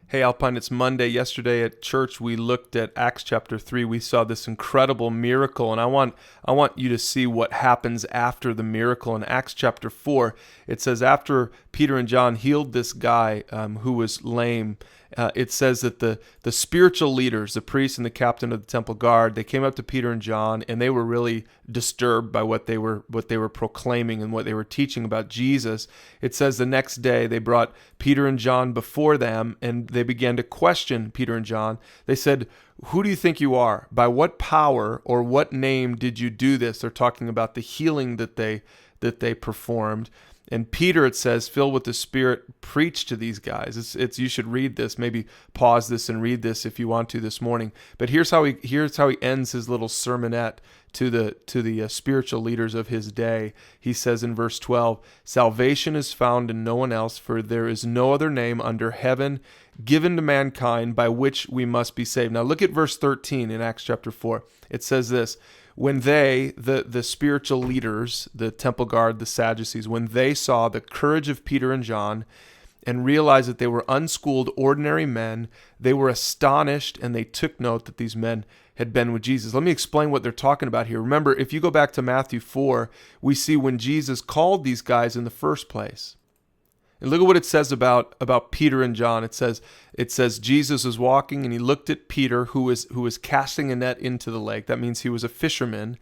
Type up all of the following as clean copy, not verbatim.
Hey Alpine, it's Monday. Yesterday at church we looked at Acts chapter 3. We saw this incredible miracle, and I want you to see what happens after the miracle. In Acts chapter 4, it says after Peter and John healed this guy who was lame, it says that the spiritual leaders, the priest and the captain of the temple guard, they came up to Peter and John, and they were really disturbed by what they were proclaiming and what they were teaching about Jesus. It says the next day they brought Peter and John before them, and they began to question Peter and John. They said, "Who do you think you are? By what power or what name did you do this?" They're talking about the healing that they performed. And Peter, it says, filled with the Spirit, preached to these guys. It's you should read this. Maybe pause this and read this if you want to this morning. But here's how he ends his little sermonette to the spiritual leaders of his day. He says in verse 12, "Salvation is found in no one else, for there is no other name under heaven given to mankind by which we must be saved." Now look at verse 13 in Acts chapter 4. It says this: when they, the spiritual leaders, the temple guard, the Sadducees, when they saw the courage of Peter and John and realized that they were unschooled, ordinary men, they were astonished, and they took note that these men had been with Jesus. Let me explain what they're talking about here. Remember, if you go back to Matthew 4, we see when Jesus called these guys in the first place. And look at what it says about Peter and John. It says Jesus was walking, and he looked at Peter, who was casting a net into the lake. That means he was a fisherman.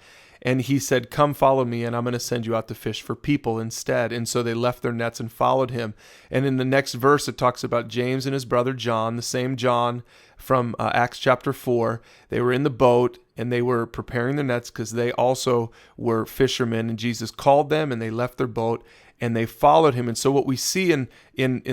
And he said, "Come follow me, and I'm going to send you out to fish for people instead." And so they left their nets and followed him. And in the next verse, it talks about James and his brother John, the same John from Acts chapter 4. They were in the boat, and they were preparing their nets because they also were fishermen. And Jesus called them, and they left their boat, and they followed him. And so what we see in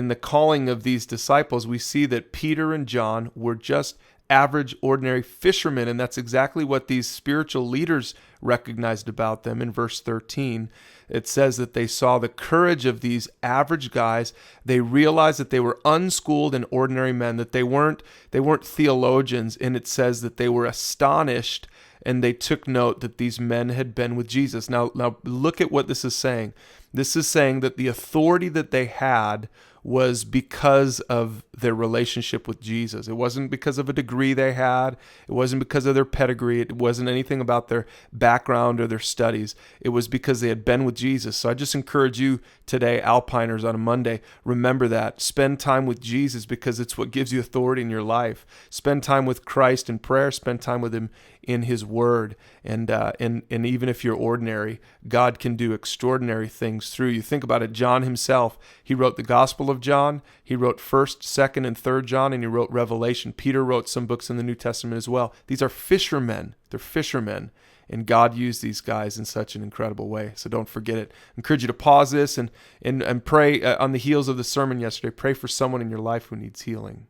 the calling of these disciples, we see that Peter and John were just average, ordinary fishermen, and that's exactly what these spiritual leaders recognized about them. In verse 13, it says that they saw the courage of these average guys. They realized that they were unschooled and ordinary men, that they weren't theologians, and it says that they were astonished, and they took note that these men had been with Jesus. Now look at what this is saying. This is saying that the authority that they had was because of their relationship with Jesus. It wasn't because of a degree they had. It wasn't because of their pedigree. It wasn't anything about their background or their studies. It was because they had been with Jesus. So I just encourage you today, Alpiners, on a Monday, remember that. Spend time with Jesus because it's what gives you authority in your life. Spend time with Christ in prayer. Spend time with him in his word. And even if you're ordinary, God can do extraordinary things through you. Think about it. John himself, he wrote the Gospel of John. He wrote 1st, 2nd, and 3rd John, and he wrote Revelation. Peter wrote some books in the New Testament as well. These are fishermen. They're fishermen. And God used these guys in such an incredible way. So don't forget it. I encourage you to pause this and pray on the heels of the sermon yesterday. Pray for someone in your life who needs healing.